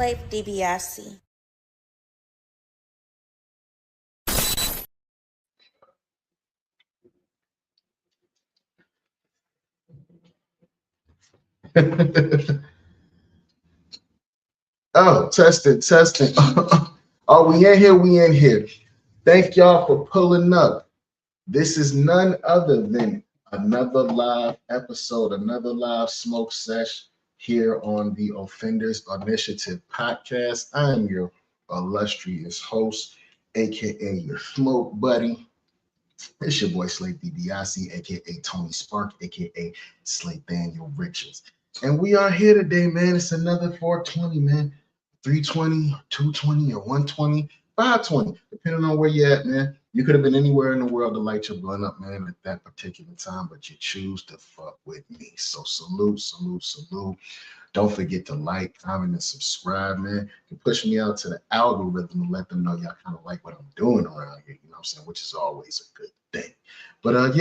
Life DiBiase. Oh, testing. Oh, we in here. Thank y'all for pulling up. This is none other than another live episode, another live smoke sesh here on the Offenders Initiative podcast. I am your illustrious host, aka your smoke buddy. It's your boy Slate DiBiase, aka Tony Spark, aka Slate Daniel Richards. And we are here today, man. It's another 420, man. 320, 220, or 120, 520, depending on where you're at, man. You could have been anywhere in the world to light your blunt up, man, at that particular time, but you choose to fuck with me. So salute. Don't forget to like, comment, and subscribe, man. You push me out to the algorithm and let them know y'all kind of like what I'm doing around here, you know what I'm saying? Which is always a good thing. But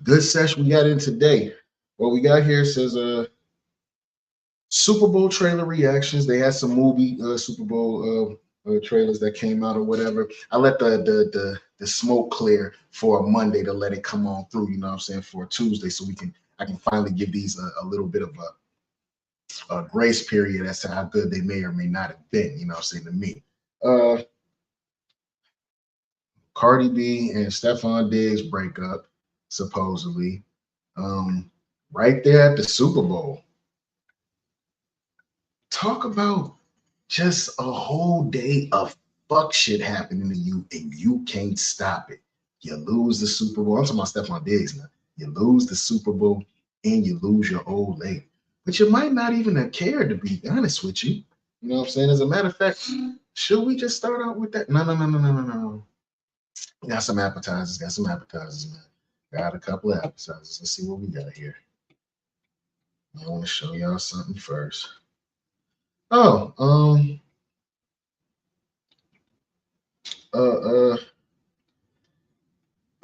good session we got in today. What we got here says Super Bowl trailer reactions. They had some movie Super Bowl trailers that came out or whatever. I let the smoke clear for a Monday to let it come on through, you know what I'm saying, for a Tuesday, so I can finally give these a little bit of a grace period as to how good they may or may not have been, you know what I'm saying, to me. Cardi B and Stefon Diggs breakup, supposedly. Right there at the Super Bowl. Talk about just a whole day of fuck shit happening to you and you can't stop it. You lose the Super Bowl. I'm talking about Stefon Diggs now. You lose the Super Bowl and you lose your old lady. But you might not even have cared, to be honest with you. You know what I'm saying? As a matter of fact, should we just start out with that? No. Got some appetizers, man. Got a couple of appetizers. Let's see what we got here. I want to show y'all something first.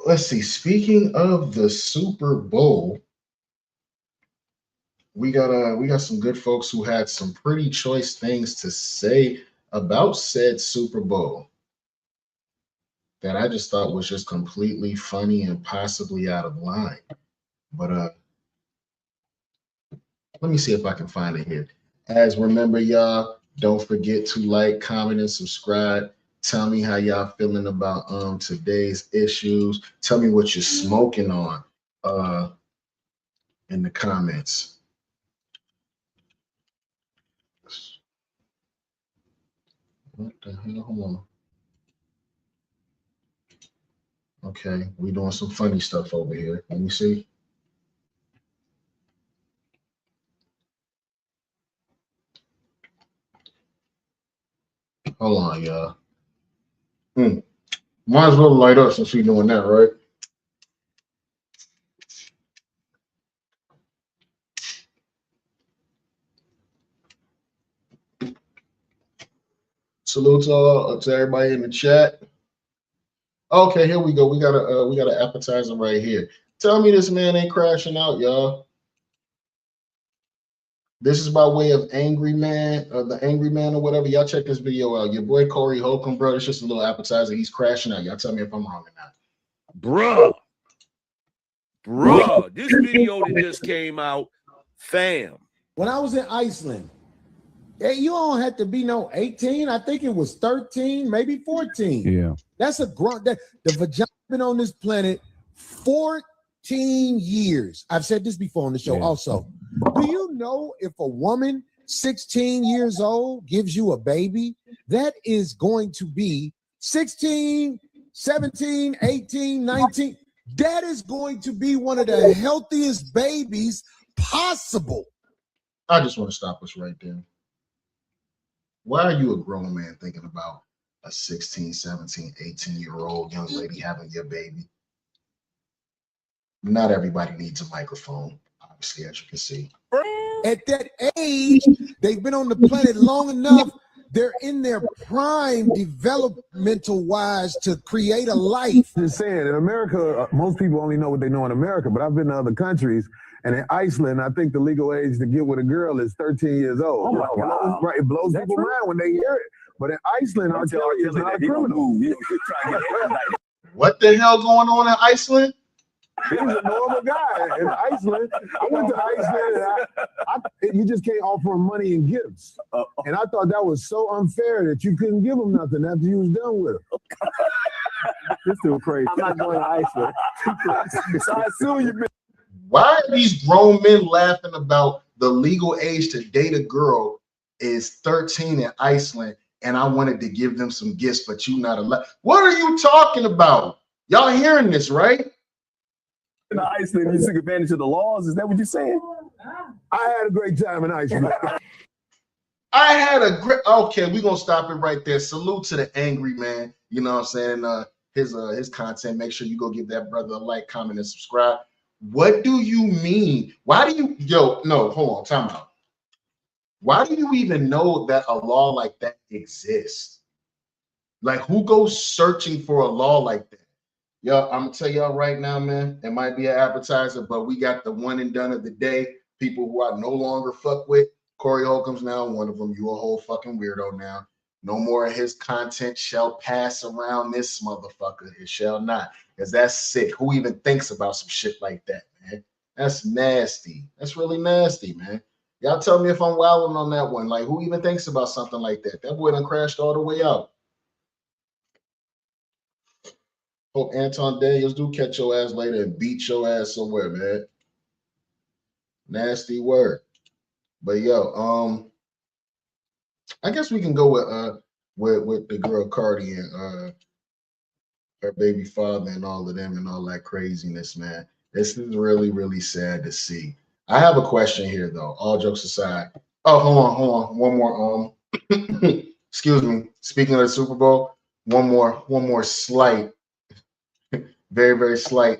Let's see. Speaking of the Super Bowl, we got some good folks who had some pretty choice things to say about said Super Bowl that I just thought was just completely funny and possibly out of line. But let me see if I can find it here. As remember, y'all, don't forget to like, comment, and subscribe. Tell me how y'all feeling about today's issues. Tell me what you're smoking on in the comments. What the hell? Hold on. Okay, we doing some funny stuff over here. Let me see. Hold on, y'all. Might as well light up since we doing that, right? Salute to everybody in the chat. Okay, here we go. We got an appetizer right here. Tell me this man ain't crashing out, y'all. This is by way of Angry Man, the Angry Man or whatever. Y'all check this video out. Your boy Corey Holcomb, bro. It's just a little appetizer. He's crashing out. Y'all tell me if I'm wrong or not. Bruh, this video that just came out, fam. When I was in Iceland, you don't have to be no 18. I think it was 13, maybe 14. Yeah. That's a grunt. The vagina been on this planet 14 years. I've said this before on the show also. Do you know if a woman 16 years old gives you a baby, that is going to be 16, 17, 18, 19. That is going to be one of the healthiest babies possible. I just want to stop us right there. Why are you a grown man thinking about a 16, 17, 18-year-old young lady having your baby? Not everybody needs a microphone, obviously, as you can see. At that age, they've been on the planet long enough. They're in their prime developmental wise to create a life. Just saying, in America, most people only know what they know in America, but I've been to other countries, And in Iceland, I think the legal age to get with a girl is 13 years old. Oh, wow. Right, it blows people's mind when they hear it. But in Iceland, R. Kelly is not a criminal. What the hell going on in Iceland? He's a normal guy in Iceland. I went to Iceland and you just can't offer him money and gifts. And I thought that was so unfair that you couldn't give him nothing after you was done with him. It's still crazy. I'm not going to Iceland. So I assume you've been. Why are these grown men laughing about the legal age to date a girl is 13 in Iceland, and I wanted to give them some gifts, but you not allowed? What are you talking about? Y'all hearing this, right? In Iceland, you took advantage of the laws. Is that what you're saying? I had a great time in Iceland. I had a great. Okay, we're gonna stop it right there. Salute to the angry man. You know what I'm saying? His content. Make sure you go give that brother a like, comment, and subscribe. What do you mean? Why do you no, hold on, time out. Why do you even know that a law like that exists? Like, who goes searching for a law like that? Yo, I'm gonna tell y'all right now, man. It might be an appetizer, but we got the one and done of the day. People who I no longer fuck with. Corey Holcomb's now one of them. You a whole fucking weirdo now. No more of his content shall pass around this motherfucker. It shall not, because that's sick. Who even thinks about some shit like that, man? That's nasty. That's really nasty, man. Y'all tell me if I'm wilding on that one. Like, who even thinks about something like that? That boy done crashed all the way out. Hope Anton Daniels do catch your ass later and beat your ass somewhere, man. Nasty word. But yo, I guess we can go with the girl Cardi and her baby father and all of them and all that craziness, man. This is really, really sad to see. I have a question here though, all jokes aside. Oh, hold on. One more excuse me. Speaking of the Super Bowl, one more slight, very, very slight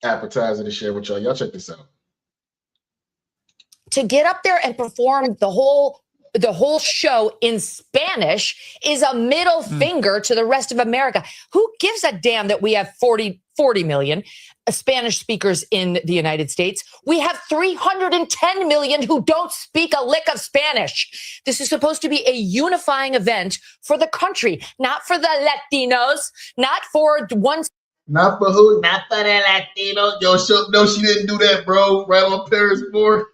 appetizer to share with y'all. Y'all check this out. To get up there and perform the whole show in Spanish is a middle finger to the rest of America. Who gives a damn that we have 40 million Spanish speakers in the United States? We have 310 million who don't speak a lick of Spanish. This is supposed to be a unifying event for the country, not for the Latinos, not for one. Not for who? Not for the Latino. Yo, no, she didn't do that, bro. Right on Paris board.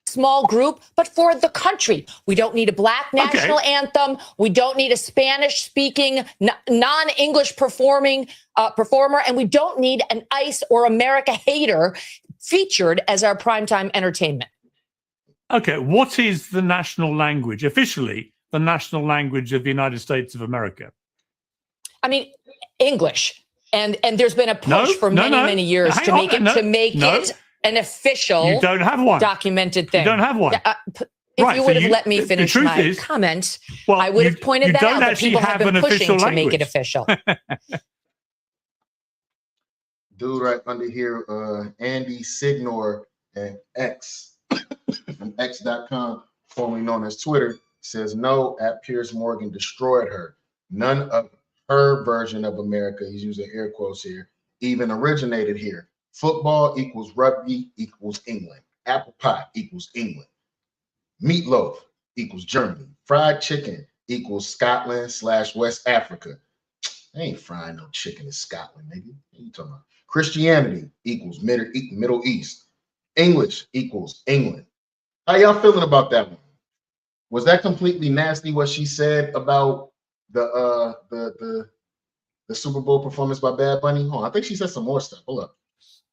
Small group, but for the country. We don't need a black national anthem. We don't need a Spanish-speaking, non-English performer, and we don't need an ICE or America hater featured as our primetime entertainment. Okay, what is the national language, officially the national language of the United States of America? I mean, English. And there's been a push for many years to make it an official, you don't have one documented thing. You don't have one. If you would have let me finish my comment, I would have pointed that out. That people have been pushing to make it official. Dude, right under here, Andy Signor and X from X.com, formerly known as Twitter, says no. At Piers Morgan destroyed her. None of her version of America, he's using air quotes here, even originated here. Football equals rugby equals England. Apple pie equals England. Meatloaf equals Germany. Fried chicken equals Scotland/West Africa. They ain't frying no chicken in Scotland, nigga. What are you talking about? Christianity equals Middle East. English equals England. How y'all feeling about that one? Was that completely nasty what she said about the Super Bowl performance by Bad Bunny? Oh, I think she said some more stuff. Hold up.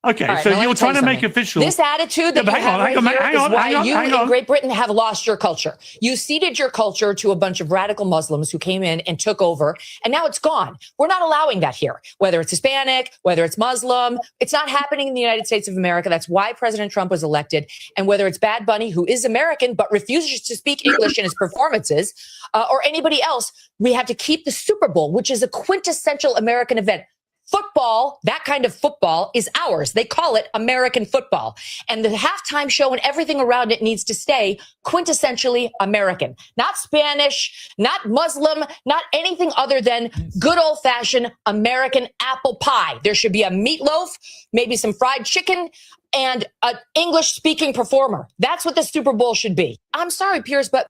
Okay, right, so you're trying to make official. This attitude that you have right here is why you in Great Britain have lost your culture. You ceded your culture to a bunch of radical Muslims who came in and took over, and now it's gone. We're not allowing that here, whether it's Hispanic, whether it's Muslim. It's not happening in the United States of America. That's why President Trump was elected. And whether it's Bad Bunny, who is American but refuses to speak English in his performances, or anybody else, we have to keep the Super Bowl, which is a quintessential American event, Football, that kind of football, is ours. They call it American football. And the halftime show and everything around it needs to stay quintessentially American. Not Spanish, not Muslim, not anything other than good old-fashioned American apple pie. There should be a meatloaf, maybe some fried chicken, and an English-speaking performer. That's what the Super Bowl should be. I'm sorry, Piers, but...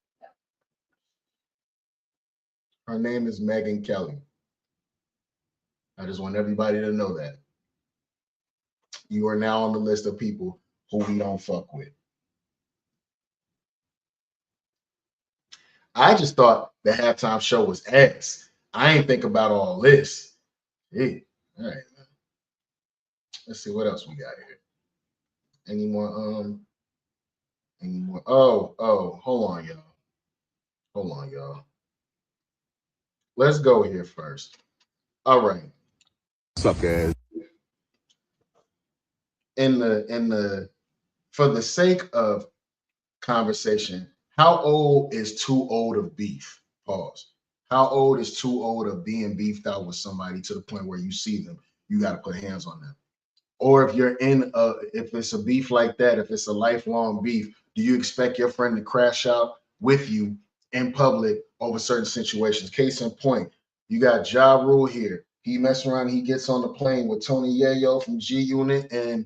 Her name is Megyn Kelly. I just want everybody to know that. You are now on the list of people who we don't fuck with. I just thought the halftime show was ass. I ain't think about all this. Hey, all right, man. Let's see what else we got here. Any more? Oh, hold on, y'all. Hold on, y'all. Let's go here first. All right. Suck ass. For the sake of conversation, how old is too old of beef? Pause. How old is too old of being beefed out with somebody to the point where you see them, you got to put hands on them? Or if it's a beef like that, if it's a lifelong beef, do you expect your friend to crash out with you in public over certain situations? Case in point, you got Ja Rule here. He messes around, he gets on the plane with Tony Yayo from G Unit and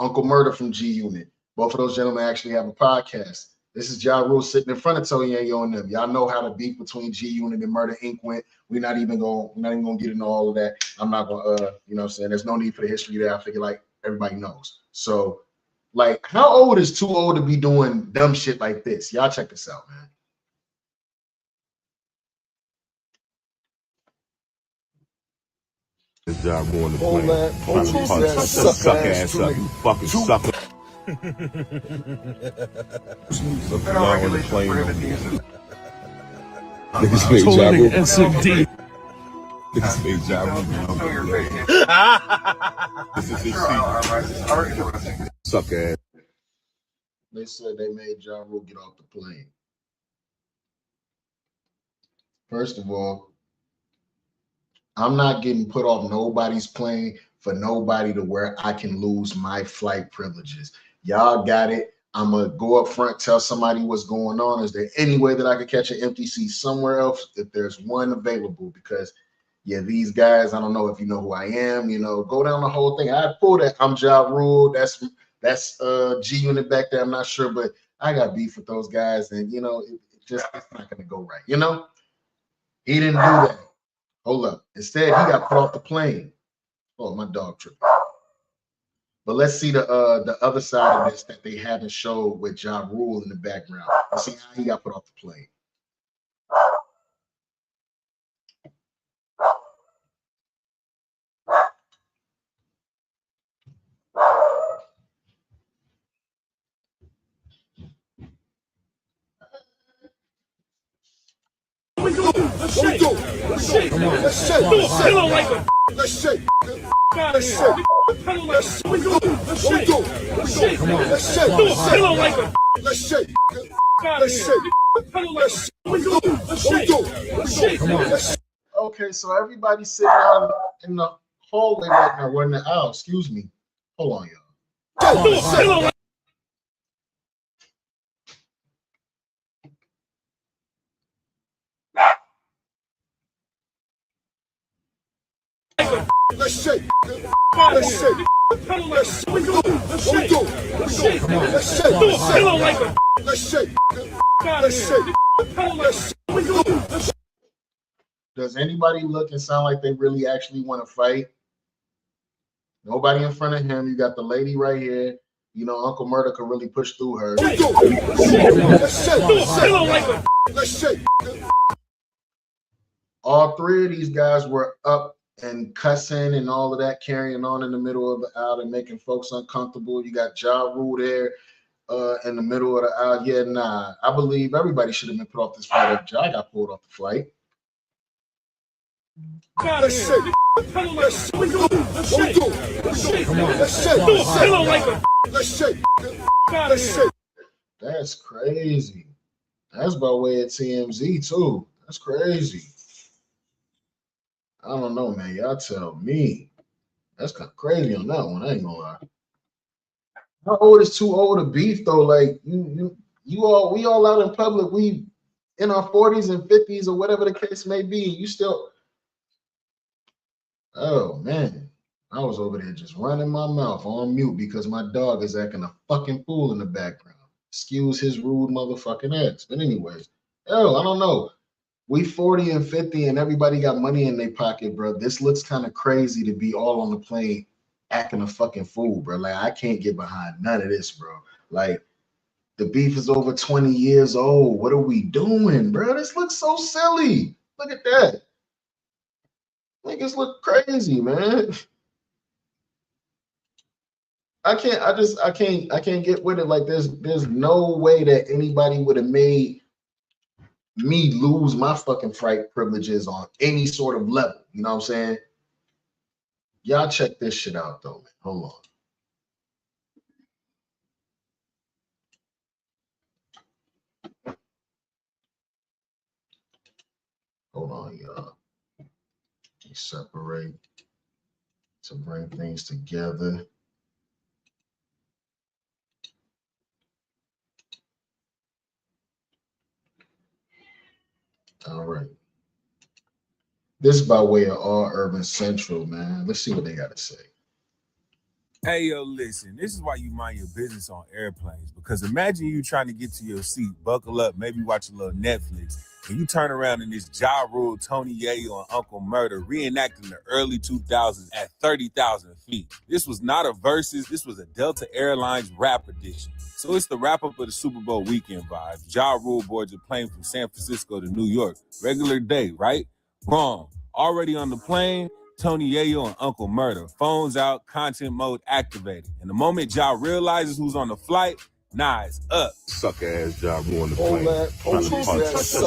Uncle Murda from G Unit. Both of those gentlemen actually have a podcast. This is Ja Rule sitting in front of Tony Yayo and them. Y'all know how the beef between G Unit and Murda Inc. went. We're not even gonna get into all of that. I'm not gonna you know what I'm saying? There's no need for the history there. I figure like everybody knows. So like, how old is too old to be doing dumb shit like this? Y'all check this out, man. This job going to play. Suck ass up, you fucking sucker. Niggas made Ja Rule. SMD. Niggas made Ja Rule. This is his seat. Suck ass. They said they made Ja Rule get off the plane. First of all, I'm not getting put off nobody's plane for nobody to where I can lose my flight privileges. Y'all got it. I'm going to go up front, tell somebody what's going on. Is there any way that I could catch an empty seat somewhere else if there's one available? Because, yeah, these guys, I don't know if you know who I am, you know, go down the whole thing. I pull that. I'm Ja Rule. That's G Unit back there. I'm not sure, but I got beef with those guys. And, you know, it's not going to go right. You know, he didn't do that. Hold up. Instead, he got put off the plane. Oh, my dog tripping. But let's see the other side of this that they haven't showed with Ja Rule in the background. Let's see how he got put off the plane. Let's shake. Let's shake. Let's shake. Let's shake. Let's shake. Let's shake. Okay, so everybody's sitting out in the hallway right now. We're in the aisle. Excuse me. Hold on, y'all. Let's shake. Let's shake. Does anybody look and sound like they really actually want to fight? Nobody in front of him. You got the lady right here. You know, Uncle Murda could really push through her. All three of these guys were up and cussing and all of that, carrying on in the middle of the aisle and making folks uncomfortable. You got Ja Rule there in the middle of the aisle. Yeah, nah. I believe everybody should have been put off this flight if Ja got pulled off the flight. That's crazy. That's by way of TMZ too. That's crazy. I don't know, man. Y'all tell me. That's kind of crazy on that one. I ain't gonna lie. How old is too old to beef though? Like we all out in public. We in our 40s and 50s or whatever the case may be. You still, oh man, I was over there just running my mouth on mute because my dog is acting a fucking fool in the background. Excuse his rude motherfucking ass. But anyways, I don't know. We 40 and 50 and everybody got money in their pocket, bro. This looks kind of crazy to be all on the plane acting a fucking fool, bro. Like, I can't get behind none of this, bro. Like, the beef is over 20 years old. What are we doing, bro? This looks so silly. Look at that. Niggas look crazy, man. I can't get with it. Like, there's no way that anybody would have made me lose my fucking fright privileges on any sort of level. You know what I'm saying? Y'all check this shit out though, man. Hold on. Hold on, y'all. Separate to bring things together. All right. This is by way of All Urban Central, man. Let's see what they got to say. Hey, yo, listen, this is why you mind your business on airplanes. Because imagine you trying to get to your seat, buckle up, maybe watch a little Netflix, and you turn around and this Ja Rule, Tony Yayo, and Uncle Murda reenacting the early 2000s at 30,000 feet. This was not a versus, this was a Delta Airlines rap edition. So it's the wrap-up of the Super Bowl weekend vibes. Ja Rule boards a plane from San Francisco to New York. Regular day, right? Wrong. Already on the plane, Tony Yayo and Uncle Murda. Phones out, content mode activated. And the moment Ja realizes who's on the flight, nah, it's up. Suck ass job on the plane.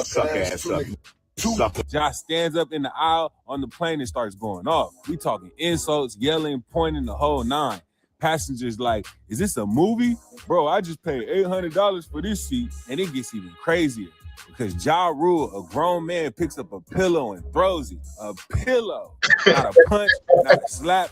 Suck ass up. Ja stands up in the aisle on the plane and starts going off. We talking insults, yelling, pointing, the whole nine. Passengers like, is this a movie? Bro, I just paid $800 for this seat. And it gets even crazier. Because Ja Rule, a grown man, picks up a pillow and throws it. A pillow. Not a punch, not a slap.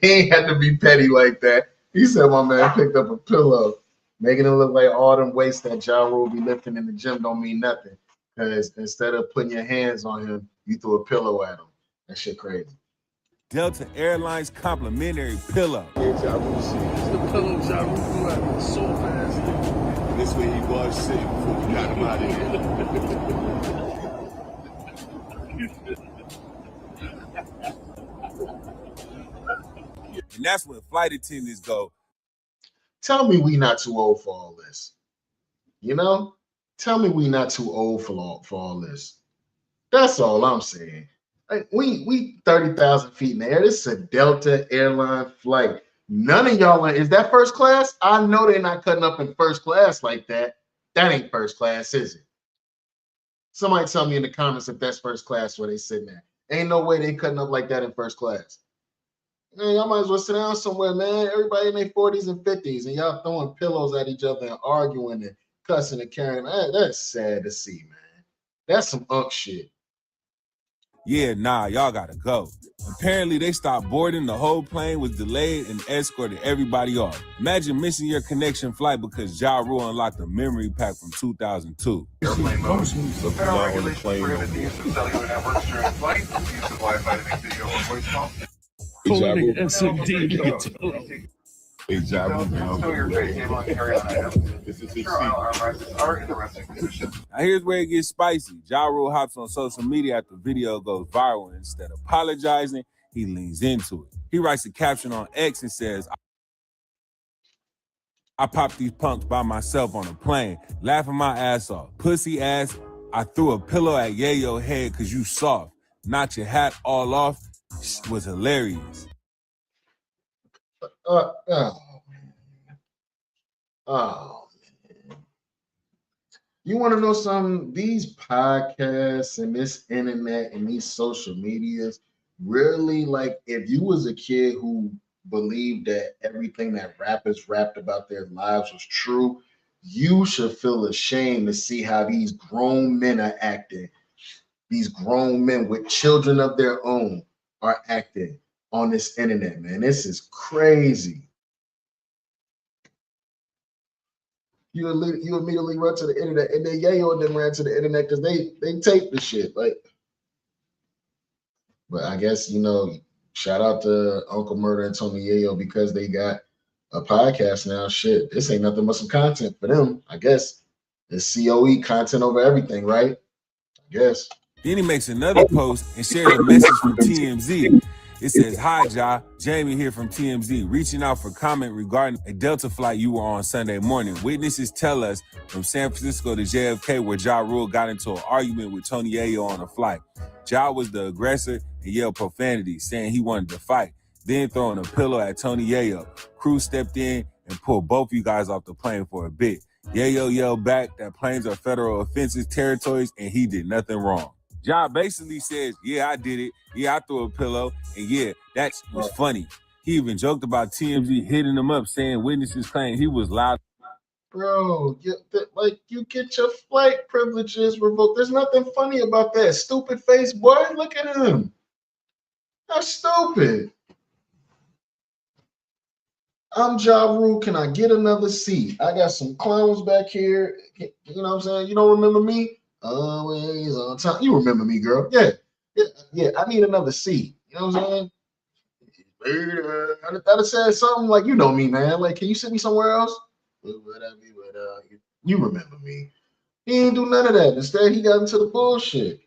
He ain't had to be petty like that. He said my man picked up a pillow, making it look like all them weights that Ja Rule be lifting in the gym don't mean nothing. Because instead of putting your hands on him, you threw a pillow at him. That shit crazy. Delta Airlines complimentary pillow. It's the pillow Ja Rule threw at me so fast. This way he was sitting before we got him out of here. And that's when flight attendants go, tell me we not too old for all this. You know? Tell me we not too old for all this. That's all I'm saying. Like, we 30,000 feet in the air. This is a Delta airline flight. None of y'all is that first class? I know they're not cutting up in first class like that. That ain't first class, is it? Somebody tell me in the comments if that's first class where they sitting at. Ain't no way they cutting up like that in first class. Man, y'all might as well sit down somewhere, man. Everybody in their 40s and 50s, and y'all throwing pillows at each other and arguing and cussing and carrying. That's sad to see, man. That's some shit. Yeah, nah, y'all gotta go. Apparently, they stopped boarding, the whole plane was delayed and escorted everybody off. Imagine missing your connection flight because Ja Rule unlocked a memory pack from 2002. Airplane mode. Federal regulations prohibit the use of cellular networks during flight, use of Wi-Fi to make video or voice calls. Pulling SMD to get to Stow your face name on carry-on items. Ensure aisle armrests are in the resting position. Now here's where it gets spicy. Ja Rule hops on social media after the video goes viral, and instead of apologizing, he leans into it. He writes a caption on X and says, I popped these punks by myself on a plane, laughing my ass off. Pussy ass, I threw a pillow at Yayo head because you soft. Knocked your hat all off. Was hilarious. Oh, man. Oh, man. You want to know something? These podcasts and this internet and these social medias, really, like, if you was a kid who believed that everything that rappers rapped about their lives was true, you should feel ashamed to see how these grown men are acting. These grown men with children of their own. are acting on this internet, man. This is crazy. You immediately run to the internet, and then Yayo and them ran to the internet because they taped the shit. Like, but I guess, you know, shout out to Uncle Murda and Tony Yayo because they got a podcast now. Shit, this ain't nothing but some content for them. I guess it's COE, content over everything, right? I guess. Then he makes another post and shares a message from TMZ. It says, "Hi, Ja. Jamie here from TMZ, reaching out for comment regarding a Delta flight you were on Sunday morning. Witnesses tell us from San Francisco to JFK where Ja Rule got into an argument with Tony Yayo on a flight. Ja was the aggressor and yelled profanity, saying he wanted to fight, then throwing a pillow at Tony Yayo. Crew stepped in and pulled both you guys off the plane for a bit. Yayo yelled back that planes are federal offenses territories and he did nothing wrong. Ja basically says, yeah, I did it. Yeah, I threw a pillow. And yeah, that was funny. He even joked about TMZ hitting him up, saying witnesses claim he was loud. Bro, you get your flight privileges revoked. There's nothing funny about that. Stupid face boy. Look at him. That's stupid. I'm Ja Rule. Can I get another seat? I got some clowns back here. You know what I'm saying? You don't remember me? Always on time. You remember me, girl. Yeah. I need another seat. You know what I'm saying? I'd have said something like, you know me, man. Like, can you sit me somewhere else? You remember me. He ain't do none of that. Instead, he got into the bullshit.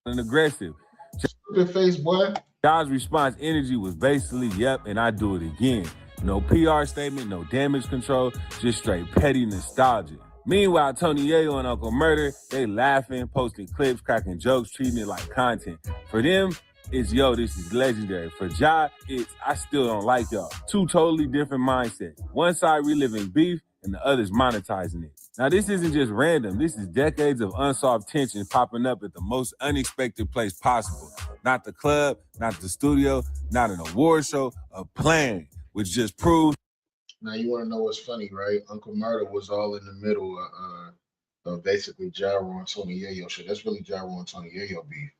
And aggressive. Stupid face boy. Ja's response energy was basically, yep, and I do it again. No PR statement, no damage control, just straight petty nostalgia. Meanwhile, Tony Yayo and Uncle Murda, they laughing, posting clips, cracking jokes, treating it like content. For them, it's, yo, this is legendary. For Ja, it's, I still don't like y'all. Two totally different mindsets. One side reliving beef, and the other's monetizing it. Now, this isn't just random. This is decades of unsolved tension popping up at the most unexpected place possible. Not the club, not the studio, not an award show, a plan, which just proves. Now, you want to know what's funny, right? Uncle Murda was all in the middle of basically Ja Rule and Tony Yayo shit. That's really Ja Rule and Tony Yayo beef.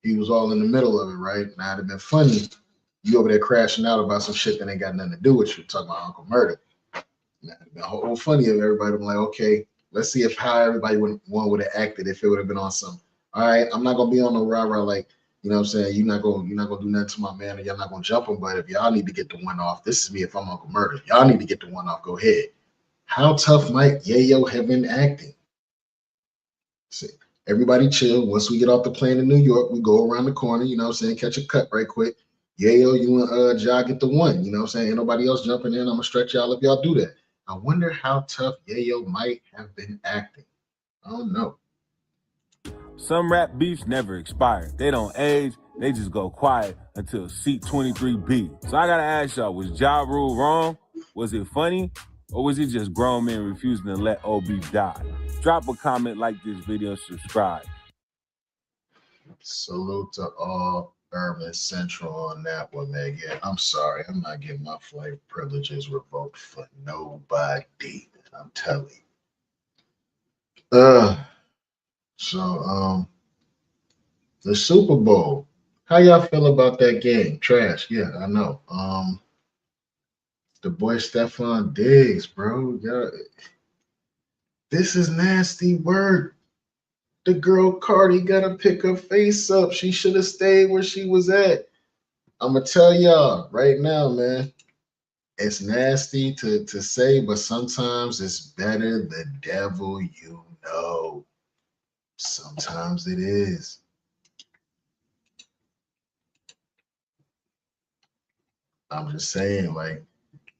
He was all in the middle of it, right? Now, it'd have been funny, you over there crashing out about some shit that ain't got nothing to do with you, talking about Uncle Murda. Now, it'd been whole funny if everybody would be like, okay, let's see if how everybody would have acted if it would have been on some, all right, I'm not going to be on no rah-rah like, you know what I'm saying? You're not gonna do nothing to my man, and y'all not gonna jump him. But if y'all need to get the one off, this is me if I'm Uncle Murda. Y'all need to get the one off. Go ahead. How tough might Yayo have been acting? See, everybody chill. Once we get off the plane in New York, we go around the corner, you know what I'm saying? Catch a cut right quick. Yayo, you and Ja get the one, you know what I'm saying? Ain't nobody else jumping in. I'm gonna stretch y'all if y'all do that. I wonder how tough Yayo might have been acting. I don't know. Some rap beefs never expire. They don't age, they just go quiet until seat 23B. So I gotta ask y'all, was Ja Rule wrong? Was it funny? Or was it just grown men refusing to let old beef die? Drop a comment, like this video, subscribe. Salute to all Urban Central on that one, man. Yeah, I'm sorry. I'm not getting my flight privileges revoked for nobody. I'm telling you. So the Super Bowl. How y'all feel about that game? Trash. Yeah, I know. The boy Stefon Diggs, bro. Yeah, this is nasty work. The girl Cardi gotta pick her face up. She should have stayed where she was at. I'ma tell y'all right now, man. It's nasty to say, but sometimes it's better the devil you know. Sometimes it is. I'm just saying, like,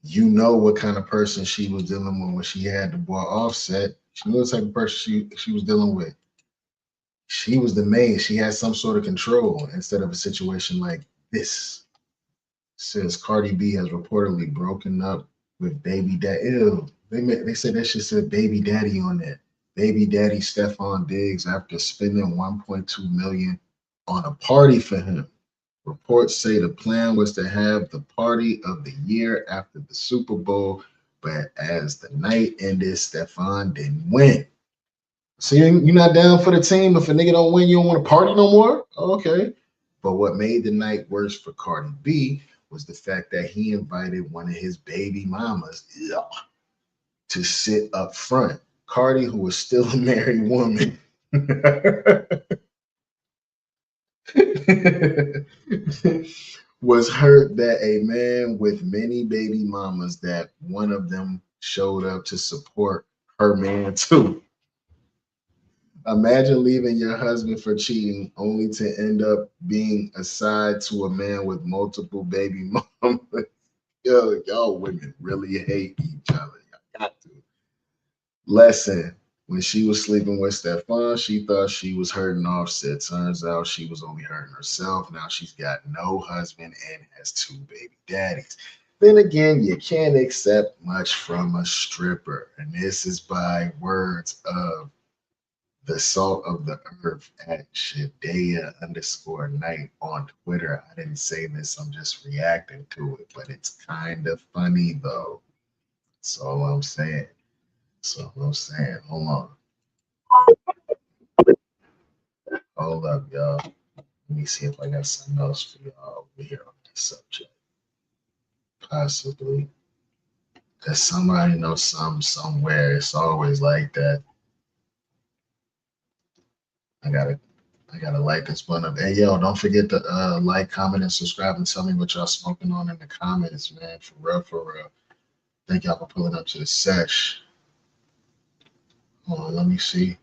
you know what kind of person she was dealing with when she had the boy Offset. She knew the type of person she was dealing with. She was the main. She had some sort of control instead of a situation like this. It says Cardi B has reportedly broken up with baby daddy. Ew. They said that shit said baby daddy on that. Baby daddy Stefon Diggs after spending $1.2 million on a party for him. Reports say the plan was to have the party of the year after the Super Bowl, but as the night ended, Stefon didn't win. So you're not down for the team. If a nigga don't win, you don't want to party no more? Okay. But what made the night worse for Cardi B was the fact that he invited one of his baby mamas to sit up front. Cardi, who was still a married woman, was hurt that a man with many baby mamas, that one of them showed up to support her man too. Imagine leaving your husband for cheating only to end up being a side to a man with multiple baby mamas. Yo, y'all women really hate each other. Y'all got to. Lesson. When she was sleeping with Stefon, she thought she was hurting Offset. Turns out she was only hurting herself. Now she's got no husband and has 2 baby daddies. Then again, you can't accept much from a stripper. And this is by words of the salt of the earth at Shadea_night on Twitter. I didn't say this, I'm just reacting to it, but it's kind of funny though. That's all I'm saying. So I'm saying, hold on. Hold up, y'all. Let me see if I got something else for y'all over here on this subject. Possibly. Because somebody knows something somewhere. It's always like that. I gotta like this button up. Hey, yo, don't forget to like, comment, and subscribe, and tell me what y'all smoking on in the comments, man. For real, for real. Thank y'all for pulling up to the sesh. Hold on, let me see.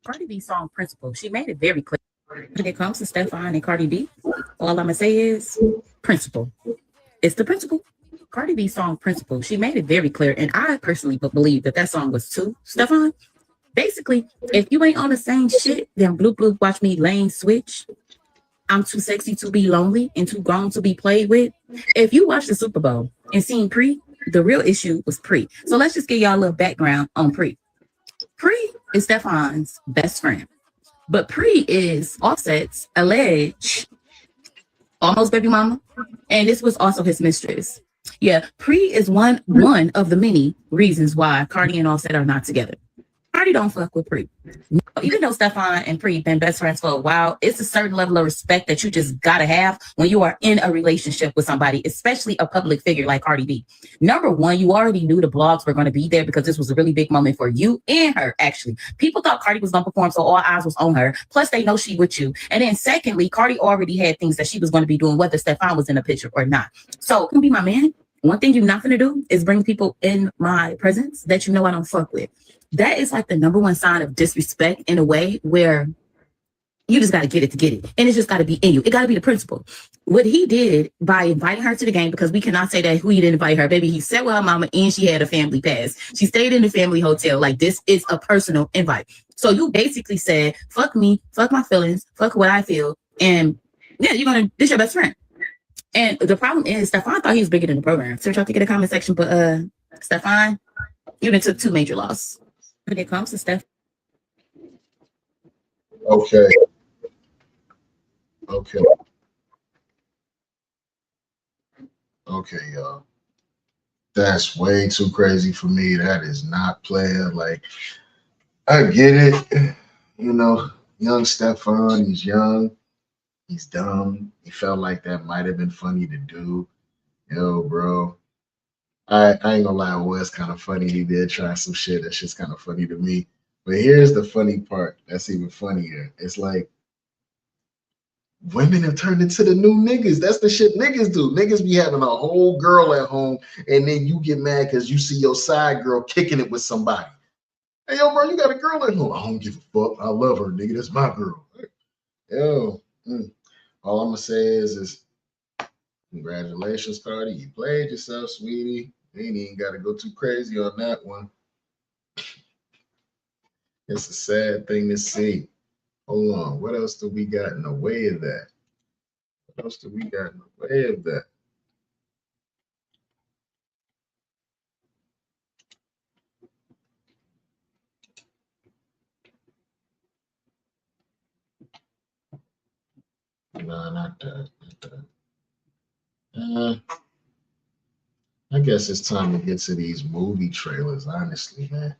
Cardi B song Principle. She made it very clear. When it comes to Stefon and Cardi B, all I'm gonna say is principle. It's the principle. Cardi B song Principle. She made it very clear, and I personally believe that song was to Stefon. Basically, if you ain't on the same shit, then blue watch me lane switch. I'm too sexy to be lonely and too grown to be played with. If you watch the Super Bowl and seen Pre, the real issue was Pre. So let's just give y'all a little background on Pre. Pre is Stefon's best friend, but Pre is Offset's alleged almost baby mama, and this was also his mistress. Yeah, Pre is one of the many reasons why Cardi and Offset are not together. Cardi don't fuck with Pre. Even though Stefon and Pre been best friends for a while, it's a certain level of respect that you just gotta have when you are in a relationship with somebody, especially a public figure like Cardi B. Number one, you already knew the blogs were going to be there because this was a really big moment for you and her, actually. People thought Cardi was going to perform, so all eyes was on her. Plus, they know she with you. And then secondly, Cardi already had things that she was going to be doing, whether Stefon was in the picture or not. So, can be my man. One thing you're not going to do is bring people in my presence that you know I don't fuck with. That is like the number one sign of disrespect in a way where you just got to get it to get it. And it's just got to be in you. It got to be the principle. What he did by inviting her to the game, because we cannot say that he didn't invite her, baby. He sat with her mama and she had a family pass. She stayed in the family hotel. Like, this is a personal invite. So you basically said, fuck me, fuck my feelings, fuck what I feel. And yeah, this your best friend. And the problem is Stefon thought he was bigger than the program. So y'all can get a comment section, but Stefon, you done took 2 major losses. When it comes to Steph. Okay, y'all. That's way too crazy for me. That is not player. Like, I get it. You know, young Stefon, he's young. He's dumb. He felt like that might have been funny to do. Yo, bro. I ain't gonna lie, it was kind of funny. He did try some shit. That's just kind of funny to me. But here's the funny part. That's even funnier. It's like women have turned into the new niggas. That's the shit niggas do. Niggas be having a whole girl at home, and then you get mad because you see your side girl kicking it with somebody. Hey, yo, bro, you got a girl at home. I don't give a fuck. I love her, nigga. That's my girl. Yo, all I'm gonna say is congratulations, Cardi. You played yourself, sweetie. You ain't even got to go too crazy on that one. It's a sad thing to see. Hold on. What else do we got in the way of that? What else do we got in the way of that? No, not that. I guess it's time to get to these movie trailers, honestly, man.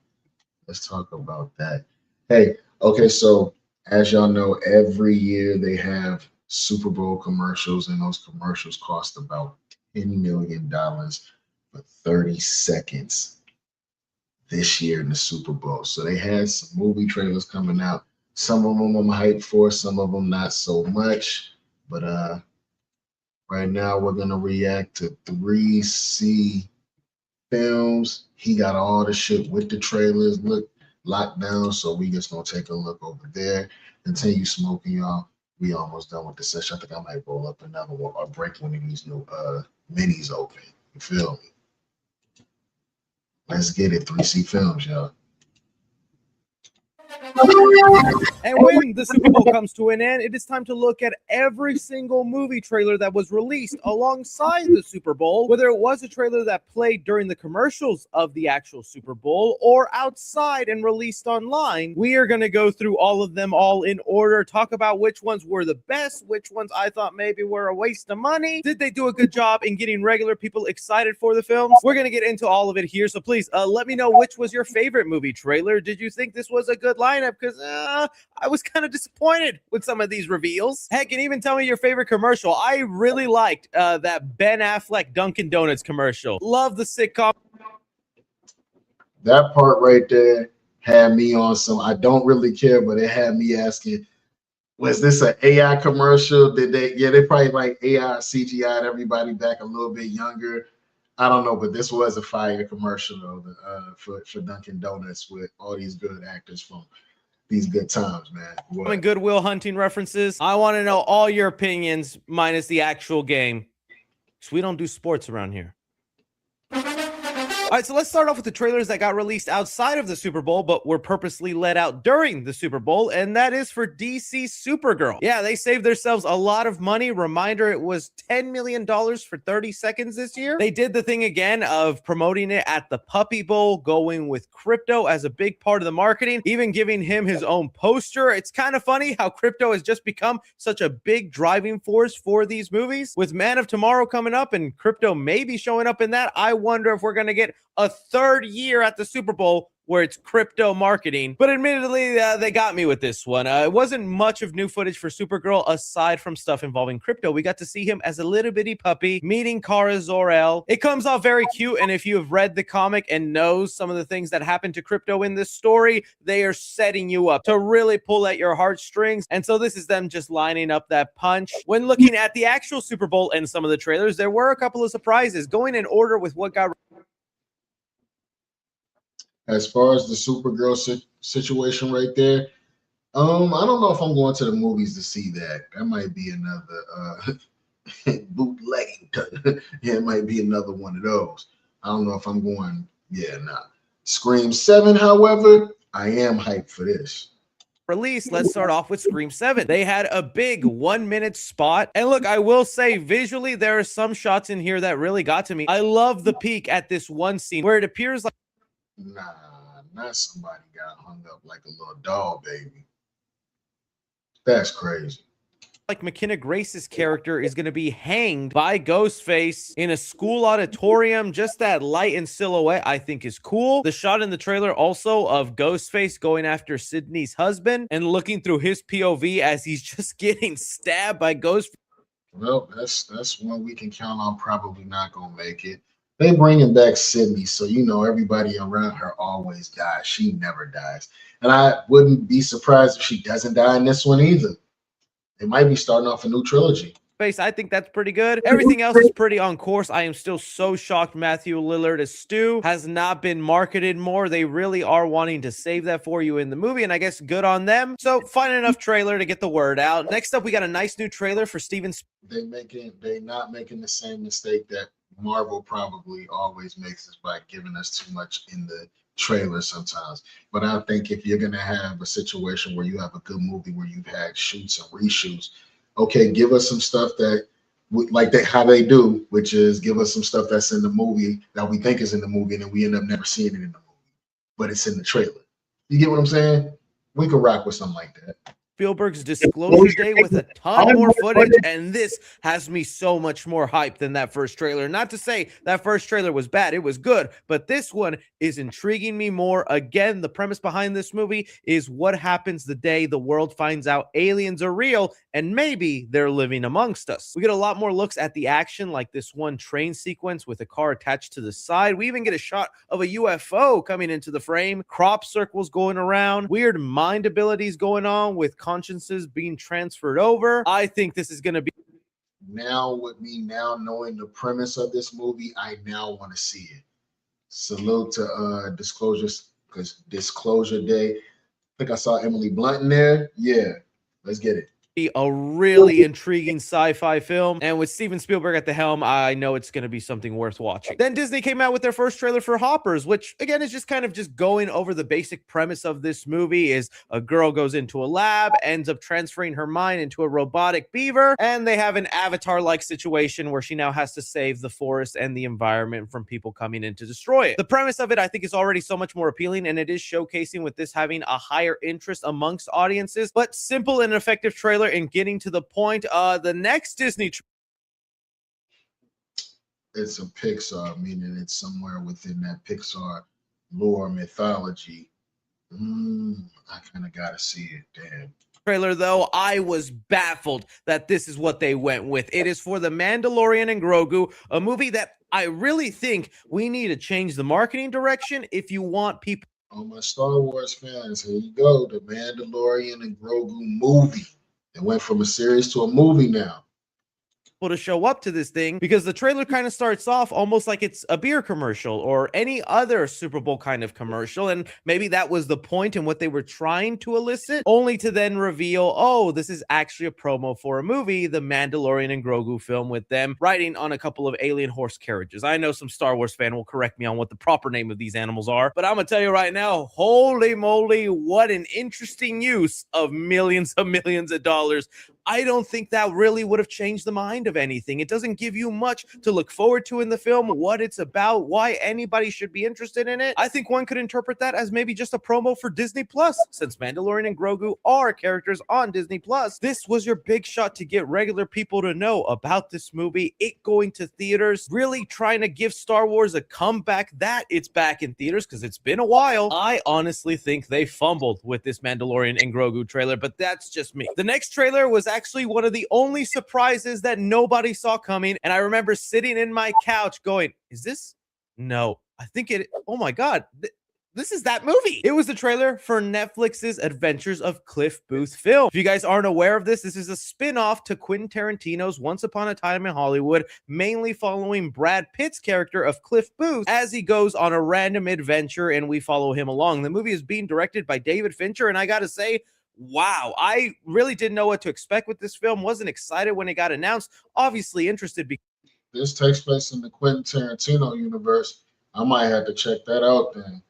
Let's talk about that. Hey, okay, so as y'all know, every year they have Super Bowl commercials, and those commercials cost about $10 million for 30 seconds this year in the Super Bowl. So they had some movie trailers coming out. Some of them I'm hyped for, some of them not so much. But right now we're gonna react to 3C Films. He got all the shit with the trailers locked down. So we just gonna take a look over there. Continue smoking, y'all. We almost done with the session. I think I might roll up another one or break one of these new minis open. You feel me? Let's get it. 3C Films, y'all. And when the Super Bowl comes to an end, it is time to look at every single movie trailer that was released alongside the Super Bowl, whether it was a trailer that played during the commercials of the actual Super Bowl or outside and released online. We are going to go through all of them all in order, talk about which ones were the best, which ones I thought maybe were a waste of money. Did they do a good job in getting regular people excited for the films? We're going to get into all of it here, so please let me know which was your favorite movie trailer. Did you think this was a good lineup? Because I was kind of disappointed with some of these reveals. Heck, and even tell me your favorite commercial. I really liked that Ben Affleck Dunkin' Donuts commercial. Love the sitcom. That part right there had me on some, I don't really care, but it had me asking, was this an AI commercial? Did they, yeah, they probably like AI CGI'd everybody back a little bit younger. I don't know, but this was a fire commercial though, for Dunkin' Donuts with all these good actors from these good times, man. And Goodwill Hunting references. I want to know all your opinions minus the actual game. So we don't do sports around here. All right, so let's start off with the trailers that got released outside of the Super Bowl, but were purposely let out during the Super Bowl, and that is for DC Supergirl. Yeah, they saved themselves a lot of money. Reminder, it was $10 million for 30 seconds this year. They did the thing again of promoting it at the Puppy Bowl, going with Crypto as a big part of the marketing, even giving him his own poster. It's kind of funny how Crypto has just become such a big driving force for these movies. With Man of Tomorrow coming up and Crypto maybe showing up in that, I wonder if we're going to get a third year at the Super Bowl where it's crypto marketing. But admittedly, they got me with this one. It wasn't much of new footage for Supergirl aside from stuff involving Crypto. We got to see him as a little bitty puppy meeting Kara Zor-El. It comes off very cute, and if you have read the comic and knows some of the things that happened to Crypto in this story, they are setting you up to really pull at your heartstrings. And so this is them just lining up that punch. When looking at the actual Super Bowl and some of the trailers, there were a couple of surprises. Going in order with what got... As far as the Supergirl situation right there, I don't know if I'm going to the movies to see that. That might be another bootlegging. Yeah, it might be another one of those. I don't know if I'm going. Yeah, nah. Scream 7, however, I am hyped for this. Release. Let's start off with Scream 7. They had a big 1-minute spot. And look, I will say visually, there are some shots in here that really got to me. I love the peek at this one scene where it appears like... Nah, not somebody got hung up like a little doll, baby. That's crazy. Like McKenna Grace's character is going to be hanged by Ghostface in a school auditorium. Just that light and silhouette I think is cool. The shot in the trailer also of Ghostface going after Sydney's husband and looking through his POV as he's just getting stabbed by Ghostface. Well, that's one we can count on probably not gonna make it. They bringing back Sydney, so you know everybody around her always dies. She never dies. And I wouldn't be surprised if she doesn't die in this one either. They might be starting off a new trilogy. I think that's pretty good. Everything else is pretty on course. I am still so shocked Matthew Lillard as Stu has not been marketed more. They really are wanting to save that for you in the movie, and I guess good on them. So find enough trailer to get the word out. Next up, we got a nice new trailer for Steven. They not making the same mistake that Marvel probably always makes, is by giving us too much in the trailer sometimes. But I think if you're going to have a situation where you have a good movie where you've had shoots and reshoots, okay, give us some stuff that like that, how they do, which is give us some stuff that's in the movie that we think is in the movie, and then we end up never seeing it in the movie, but it's in the trailer. You get what I'm saying? We could rock with something like that. Spielberg's Disclosure Day with a ton more footage, and this has me so much more hyped than that first trailer. Not to say that first trailer was bad, it was good, but this one is intriguing me more. Again, the premise behind this movie is what happens the day the world finds out aliens are real and maybe they're living amongst us. We get a lot more looks at the action, like this one train sequence with a car attached to the side. We even get a shot of a UFO coming into the frame, crop circles going around, weird mind abilities going on with consciences being transferred over. I think this is going to be. Now, with me now knowing the premise of this movie, I now want to see it. Salute to Disclosure Day. I think I saw Emily Blunt in there. Yeah, let's get it. A really intriguing sci-fi film, and with Steven Spielberg at the helm, I know it's going to be something worth watching. Then Disney came out with their first trailer for Hoppers, which again is just kind of just going over the basic premise of this movie. Is a girl goes into a lab, ends up transferring her mind into a robotic beaver, and they have an Avatar-like situation where she now has to save the forest and the environment from people coming in to destroy it. The premise of it, I think, is already so much more appealing, and it is showcasing with this having a higher interest amongst audiences. But simple and effective trailer and getting to the point. The next Disney it's a Pixar, meaning it's somewhere within that Pixar lore mythology. I kind of gotta see it. Damn. Trailer, though, I was baffled that this is what they went with. It is for The Mandalorian and Grogu, a movie that I really think we need to change the marketing direction if you want people. All my Star Wars fans, here you go. The Mandalorian and Grogu movie. It went from a series to a movie now. To show up to this thing, because the trailer kind of starts off almost like it's a beer commercial or any other Super Bowl kind of commercial, and maybe that was the point and what they were trying to elicit, only to then reveal, oh, this is actually a promo for a movie, The Mandalorian and Grogu film, with them riding on a couple of alien horse carriages. I know some Star Wars fan will correct me on what the proper name of these animals are, but I'm gonna tell you right now, holy moly, what an interesting use of millions of dollars. I don't think that really would have changed the mind of anything. It doesn't give you much to look forward to in the film, what it's about, why anybody should be interested in it. I think one could interpret that as maybe just a promo for Disney Plus, since Mandalorian and Grogu are characters on Disney Plus. This was your big shot to get regular people to know about this movie, it going to theaters, really trying to give Star Wars a comeback that it's back in theaters, because it's been a while. I honestly think they fumbled with this Mandalorian and Grogu trailer, but that's just me. The next trailer was actually one of the only surprises that nobody saw coming, and I remember sitting in my couch going, is this? No, I think it, oh my God, this is that movie. It was the trailer for Netflix's Adventures of Cliff Booth film. If you guys aren't aware of this, this is a spin-off to Quentin Tarantino's Once Upon a Time in Hollywood, mainly following Brad Pitt's character of Cliff Booth as he goes on a random adventure and we follow him along. The movie is being directed by David Fincher, and I gotta say, wow, I really didn't know what to expect with this film. Wasn't excited when it got announced. Obviously interested because this takes place in the Quentin Tarantino universe. I might have to check that out then.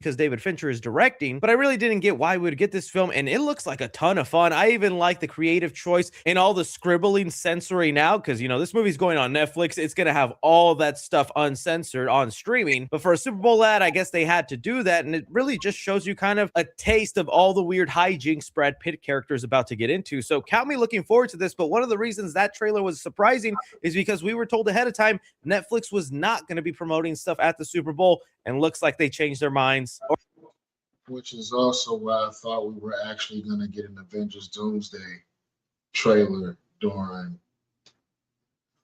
because David Fincher is directing, but I really didn't get why we would get this film, and it looks like a ton of fun. I even like the creative choice and all the scribbling censoring now, because, you know, this movie's going on Netflix. It's going to have all that stuff uncensored on streaming, but for a Super Bowl ad, I guess they had to do that, and it really just shows you kind of a taste of all the weird hijinks Brad Pitt character is about to get into. So count me looking forward to this, but one of the reasons that trailer was surprising is because we were told ahead of time Netflix was not going to be promoting stuff at the Super Bowl, and looks like they changed their minds. Which is also why I thought we were actually going to get an Avengers Doomsday trailer during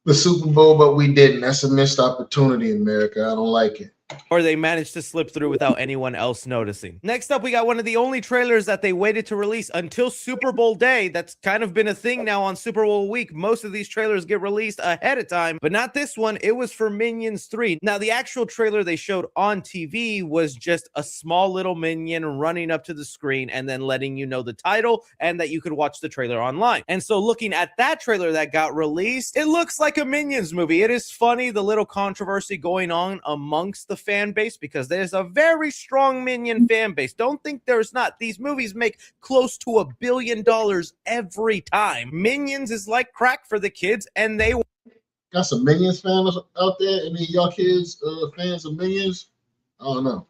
the Super Bowl, but we didn't. That's a missed opportunity, America. I don't like it. Or they managed to slip through without anyone else noticing. Next up, we got one of the only trailers that they waited to release until Super Bowl day. That's kind of been a thing now on Super Bowl week. Most of these trailers get released ahead of time, but not this one. It was for Minions 3. Now, the actual trailer they showed on TV was just a small little minion running up to the screen and then letting you know the title and that you could watch the trailer online. And so looking at that trailer that got released, it looks like a Minions movie. It is funny, the little controversy going on amongst the fan base, because there's a very strong Minion fan base. Don't think there's not. These movies make close to $1 billion every time. Minions is like crack for the kids, and they got some Minions fans out there. Any of y'all kids fans of Minions? I don't know.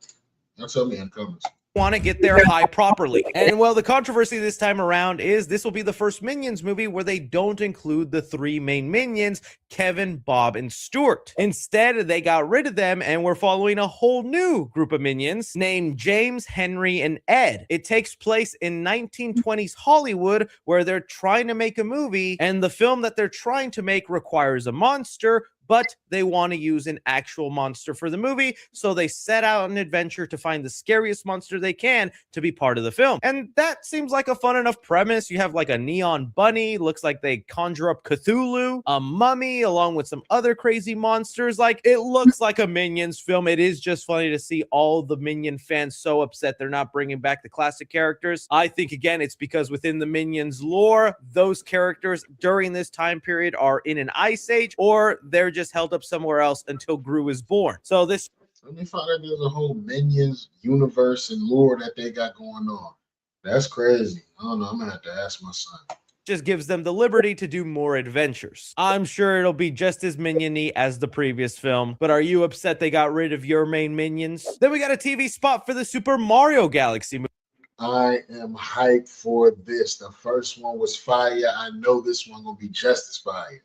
Y'all tell me in the comments. want to get their high properly. And well, the controversy this time around is this will be the first Minions movie where they don't include the three main minions, Kevin, Bob, and Stuart. Instead, they got rid of them and we're following a whole new group of minions named James, Henry, and Ed. It takes place in 1920s Hollywood where they're trying to make a movie, and the film that they're trying to make requires a monster, but they want to use an actual monster for the movie, so they set out on an adventure to find the scariest monster they can to be part of the film. And that seems like a fun enough premise. You have like a neon bunny, looks like they conjure up Cthulhu, a mummy, along with some other crazy monsters. Like, it looks like a Minions film. It is just funny to see all the Minion fans so upset they're not bringing back the classic characters. I think, again, it's because within the Minions lore, those characters during this time period are in an ice age, or they're just held up somewhere else until Gru is born. So this, Let me find out there's a whole Minions universe and lore that they got going on. That's crazy. I don't know. I'm gonna have to ask my son. just gives them the liberty to do more adventures. I'm sure it'll be just as minion-y as the previous film, but are you upset they got rid of your main minions? Then we got a TV spot for the Super Mario Galaxy movie. I am hyped for this. The first one was fire. I know this one gonna be just as fire.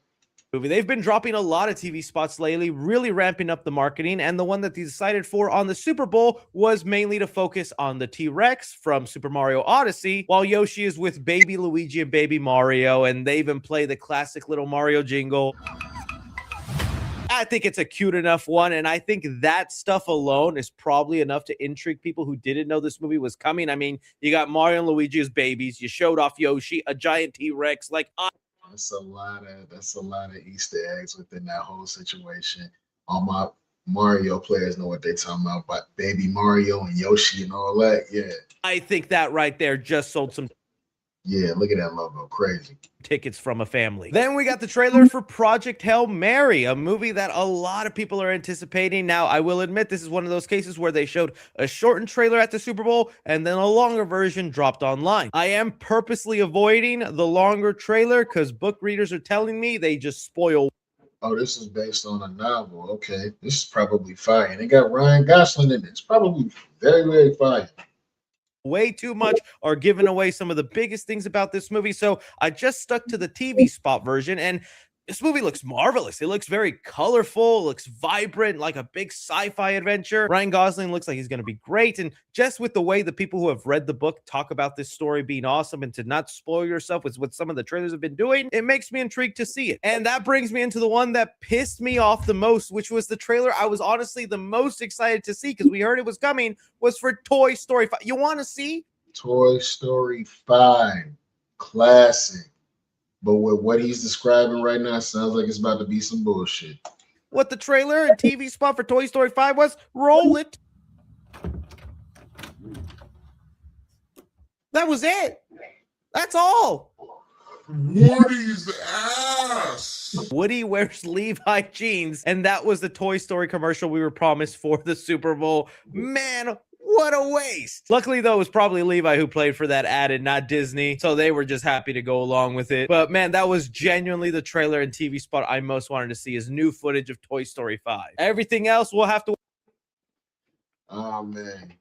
They've been dropping a lot of TV spots lately, really ramping up the marketing, and the one that they decided for on the Super Bowl was mainly to focus on the T-Rex from Super Mario Odyssey, while Yoshi is with baby Luigi and baby Mario, and they even play the classic little Mario jingle. I think it's a cute enough one, and I think that stuff alone is probably enough to intrigue people who didn't know this movie was coming. I mean, you got Mario and Luigi as babies, you showed off Yoshi, a giant T-Rex, like... That's a lot of Easter eggs within that whole situation. All my Mario players know what they're talking about baby Mario and Yoshi and all that. Yeah. I think that right there just sold some. Yeah, look at that logo. Crazy. Tickets from a family. Then we got the trailer for Project Hail Mary, a movie that a lot of people are anticipating. Now, I will admit this is one of those cases where they showed a shortened trailer at the Super Bowl and then a longer version dropped online. I am purposely avoiding the longer trailer because book readers are telling me they just spoil. Oh, this is based on a novel. Okay, this is probably fire. And they got Ryan Gosling in it. It's probably very, very fire. Way too much or giving away some of the biggest things about this movie. So I just stuck to the TV spot version, and this movie looks marvelous. It looks very colorful, looks vibrant, like a big sci-fi adventure. Ryan Gosling looks like he's going to be great. And just with the way the people who have read the book talk about this story being awesome and to not spoil yourself with what some of the trailers have been doing, it makes me intrigued to see it. And that brings me into the one that pissed me off the most, which was the trailer I was honestly the most excited to see because we heard it was coming, was for Toy Story 5. You want to see? Toy Story 5. Classic. But with what he's describing right now, sounds like it's about to be some bullshit. What the trailer and TV spot for Toy Story 5 was? Roll it. That was it. That's all. Woody's ass. Woody wears Levi jeans, and that was the Toy Story commercial we were promised for the Super Bowl. Man, what a waste. Luckily, though, it was probably Levi who played for that ad and not Disney, so they were just happy to go along with it. But man, that was genuinely the trailer and TV spot I most wanted to see, is new footage of Toy Story 5. Everything else we'll have to... Oh, man.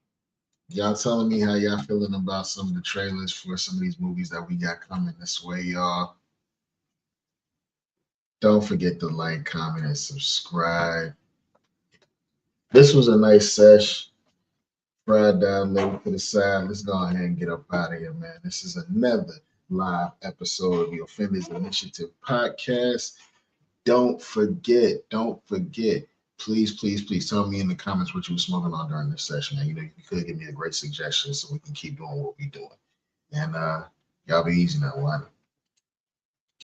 Y'all telling me how y'all feeling about some of the trailers for some of these movies that we got coming this way, y'all. Don't forget to like, comment, and subscribe. This was a nice sesh. Fried down, level to the side. Let's go ahead and get up out of here, man. This is another live episode of the Offenders Initiative podcast. Don't forget. Please tell me in the comments what you were smoking on during this session. And you know, you could give me a great suggestion so we can keep doing what we're doing. And y'all be easy now, one.